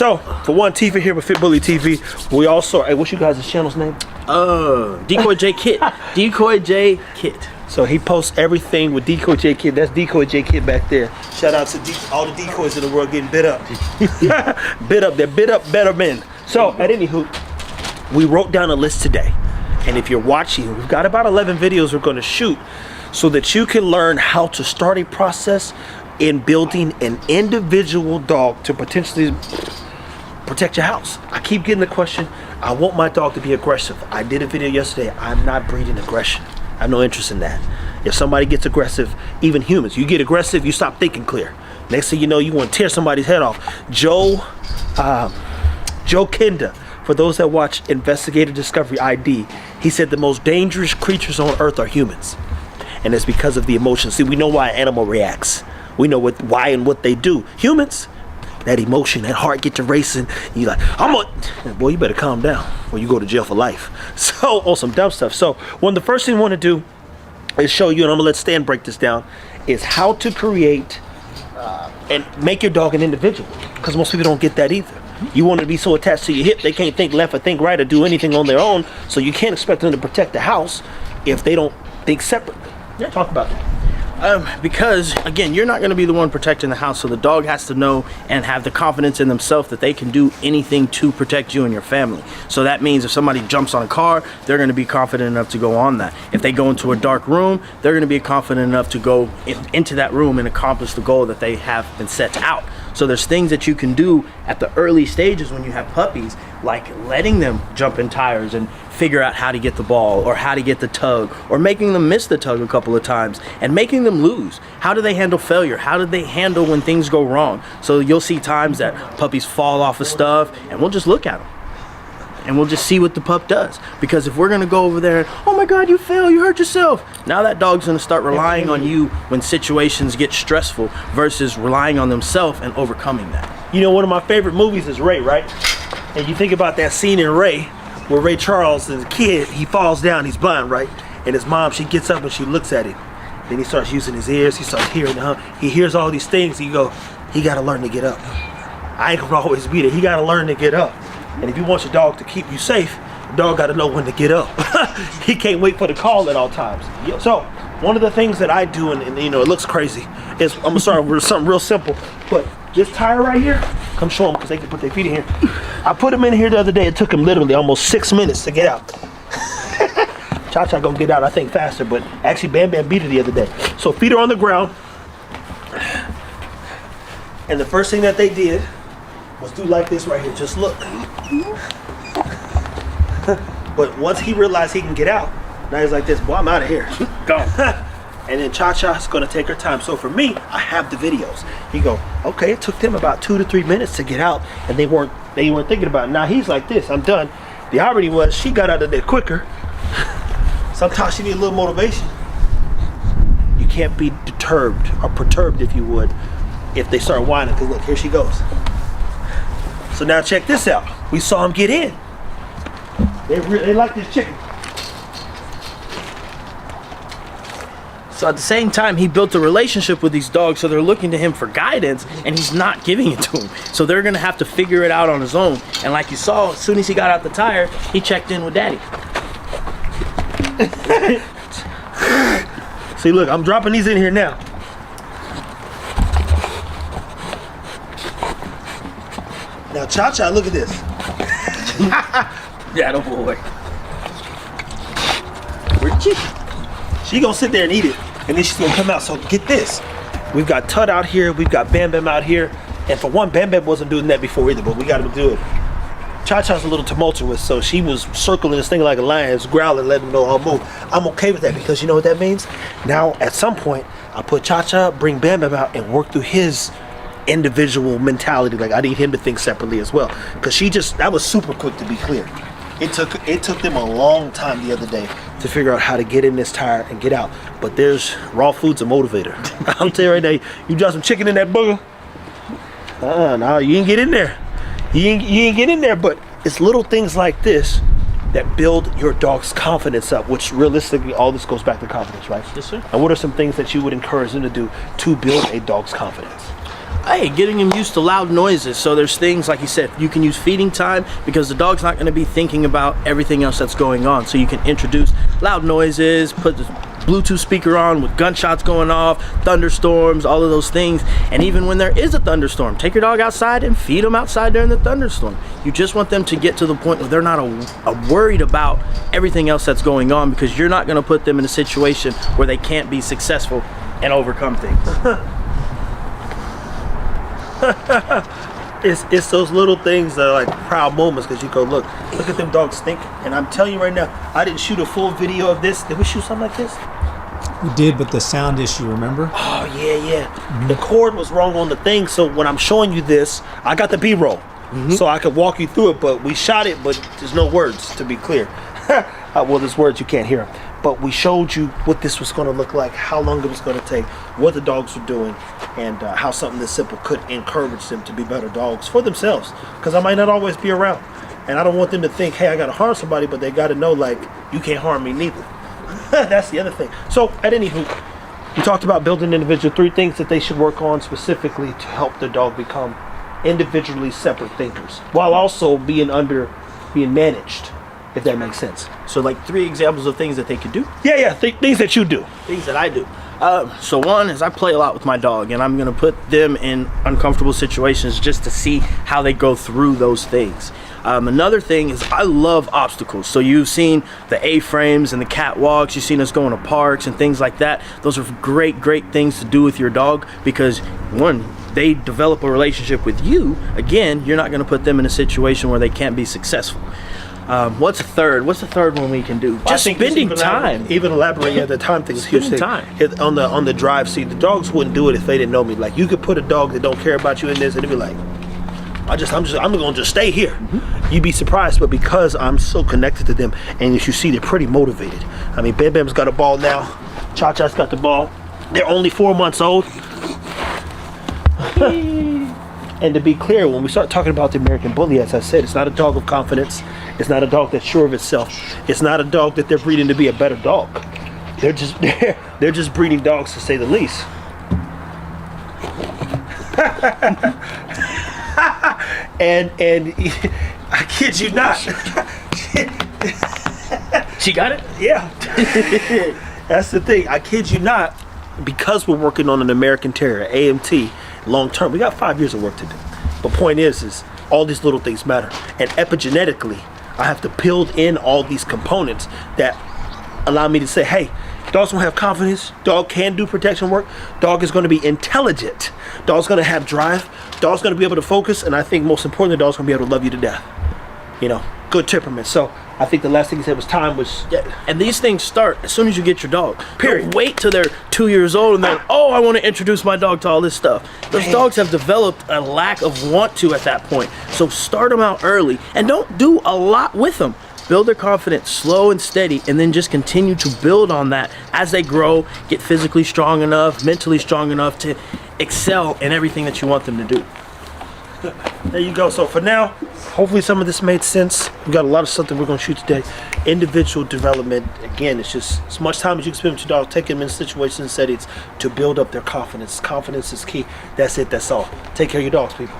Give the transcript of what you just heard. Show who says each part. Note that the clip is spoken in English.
Speaker 1: So, for one, Tifa here with Fit Bully TV. We also, hey, what's you guys' channel's name?
Speaker 2: Decoy J Kit. Decoy J Kit.
Speaker 1: So he posts everything with Decoy J Kid. That's Decoy J Kid back there. Shout out to all the decoys in the world getting bit up. Bit up, they're bit up better men. So, at anywho, we wrote down a list today. And if you're watching, we've got about 11 videos we're going to shoot so that you can learn how to start a process in building an individual dog to potentially protect your house. I keep getting the question, I want my dog to be aggressive. I did a video yesterday, I'm not breeding aggression. I have no interest in that. If somebody gets aggressive, even humans, you get aggressive, you stop thinking clear. Next thing you know, you want to tear somebody's head off. Joe Kenda, for those that watch Investigative Discovery ID, he said the most dangerous creatures on earth are humans. And it's because of the emotions. See, we know why an animal reacts. We know why and what they do. Humans, that emotion, that heart get to racing. You like, boy, you better calm down or you go to jail for life. So, on some dumb stuff. So, one of the first things we want to do is show you, and I'm gonna let Stan break this down, is how to create and make your dog an individual. Because most people don't get that either. You want to be so attached to your hip, they can't think left or think right or do anything on their own. So you can't expect them to protect the house if they don't think separately. Yeah, talk about that.
Speaker 2: Because again, you're not going to be the one protecting the house, so the dog has to know and have the confidence in themselves that they can do anything to protect you and your family. So that means if somebody jumps on a car, they're going to be confident enough to go on that. If they go into a dark room, they're going to be confident enough to go into that room and accomplish the goal that they have been set out. So there's things that you can do at the early stages when you have puppies, like letting them jump in tires and figure out how to get the ball or how to get the tug, or making them miss the tug a couple of times and making them lose. How do they handle failure? How do they handle when things go wrong? So you'll see times that puppies fall off of stuff and we'll just look at them and we'll just see what the pup does. Because if we're gonna go over there and, oh my God, you fell, you hurt yourself. Now that dog's gonna start relying on you when situations get stressful versus relying on themselves and overcoming that.
Speaker 1: You know, one of my favorite movies is Ray, right? And you think about that scene in Ray, where Ray Charles is a kid, he falls down, he's blind, right? And his mom, she gets up and she looks at him. Then he starts using his ears, he starts hearing he hears all these things, he gotta learn to get up. I ain't gonna always be there, he gotta learn to get up. And if you want your dog to keep you safe, the dog got to know when to get up. He can't wait for the call at all times. So, one of the things that I do, and you know, it looks crazy, is, I'm sorry, with something real simple, but this tire right here, come show them because they can put their feet in here. I put them in here the other day. It took him literally almost 6 minutes to get out. Cha-Cha gonna get out, I think, faster, but actually Bam Bam beat it the other day. So feet are on the ground. And the first thing that they did was do like this right here, just look. But once he realized he can get out, now he's like this, boy, I'm out of here. Go. And then Cha-Cha's gonna take her time. So for me, I have the videos. You go, okay, it took them about 2 to 3 minutes to get out, and they weren't thinking about it. Now he's like this, I'm done. The irony was she got out of there quicker. Sometimes she need a little motivation. You can't be deterred or perturbed, if you would, if they start whining, because look, here she goes. So now check this out. We saw him get in. They like this chicken.
Speaker 2: So at the same time, he built a relationship with these dogs, so they're looking to him for guidance, and he's not giving it to them. So they're gonna have to figure it out on his own. And like you saw, as soon as he got out the tire, he checked in with Daddy.
Speaker 1: See, look, I'm dropping these in here now. Now, Cha-Cha, look at this.
Speaker 2: That boy.
Speaker 1: Where'd she gonna sit there and eat it, and then she's gonna come out. So get this. We've got Tut out here, we've got Bam Bam out here, and for one, Bam Bam wasn't doing that before either, but we got him to do it. Cha-Cha's a little tumultuous, so she was circling this thing like a lion, growling, letting him know I'll move. I'm okay with that because you know what that means? Now, at some point, I'll put Cha-Cha, bring Bam Bam out, and work through his individual mentality. Like, I need him to think separately as well, because that was super quick, to be clear. It took them a long time the other day to figure out how to get in this tire and get out. But there's raw food's a motivator. I'll tell you right now, you drop some chicken in that booger, no, you ain't get in there. You ain't get in there. But it's little things like this that build your dog's confidence up, which realistically, all this goes back to confidence, right?
Speaker 2: Yes, sir.
Speaker 1: And what are some things that you would encourage them to do to build a dog's confidence?
Speaker 2: hey, getting them used to loud noises. So there's things like you said, you can use feeding time because the dog's not going to be thinking about everything else that's going on. So you can introduce loud noises, put the Bluetooth speaker on with gunshots going off, thunderstorms, all of those things. And even when there is a thunderstorm, take your dog outside and feed them outside during the thunderstorm. You just want them to get to the point where they're not worried about everything else that's going on, because you're not going to put them in a situation where they can't be successful and overcome things.
Speaker 1: It's those little things that are like proud moments, because you go, look at them dogs thinking. And I'm telling you right now, I didn't shoot a full video of this. Did we shoot something like this?
Speaker 3: We did, but the sound issue, remember?
Speaker 1: Oh yeah. The cord was wrong on the thing, so when I'm showing you this, I got the B-roll, so I could walk you through it. But we shot it, but there's no words, to be clear. Well, there's words, you can't hear them. But we showed you what this was going to look like, how long it was going to take, what the dogs were doing, and how something this simple could encourage them to be better dogs for themselves. Because I might not always be around, and I don't want them to think, hey, I got to harm somebody, but they got to know, like, you can't harm me neither. That's the other thing. So, at any hoop, we talked about building individual 3 things that they should work on specifically to help their dog become individually separate thinkers, while also being managed, if that makes sense.
Speaker 2: So like 3 examples of things that they could do.
Speaker 1: Yeah, things that you do.
Speaker 2: Things that I do. So one is I play a lot with my dog, and I'm gonna put them in uncomfortable situations just to see how they go through those things. Another thing is I love obstacles. So you've seen the A-frames and the catwalks, you've seen us going to parks and things like that. Those are great things to do with your dog, because one, they develop a relationship with you. Again, you're not gonna put them in a situation where they can't be successful. What's the third one we can do? Just spending time.
Speaker 1: Even elaborate at the time thing is huge.
Speaker 2: Time.
Speaker 1: On the drive. See, the dogs wouldn't do it if they didn't know me. Like, you could put a dog that don't care about you in this, and they'd be like, I'm gonna just stay here. You'd be surprised, but because I'm so connected to them, and as you see, they're pretty motivated. I mean, Bam Bam's got a ball now. Cha Cha's got the ball. They're only 4 months old. And to be clear, when we start talking about the American Bully, as I said, it's not a dog of confidence. It's not a dog that's sure of itself. It's not a dog that they're breeding to be a better dog. They're just breeding dogs, to say the least. and I kid you not.
Speaker 2: She got it?
Speaker 1: Yeah. That's the thing. I kid you not. Because we're working on an American Terrier, AMT, long term, we got 5 years of work to do. But point is all these little things matter. And epigenetically, I have to build in all these components that allow me to say, hey, dogs don't have confidence. Dog can do protection work. Dog is going to be intelligent. Dog's going to have drive. Dog's going to be able to focus. And I think most importantly, dog's going to be able to love you to death. You know, good temperament. So I think the last thing he said was time was...
Speaker 2: Yeah. And these things start as soon as you get your dog.
Speaker 1: Period.
Speaker 2: Don't wait till they're 2 years old and then, I want to introduce my dog to all this stuff. Those dogs have developed a lack of want to at that point. So start them out early and don't do a lot with them. Build their confidence slow and steady, and then just continue to build on that as they grow, get physically strong enough, mentally strong enough to excel in everything that you want them to do.
Speaker 1: There you go. So for now, hopefully some of this made sense. We got a lot of stuff that we're going to shoot today. Individual development, again, it's just as much time as you can spend with your dog, take them in situations and settings to build up their confidence. Confidence is key. That's it. That's all. Take care of your dogs, people.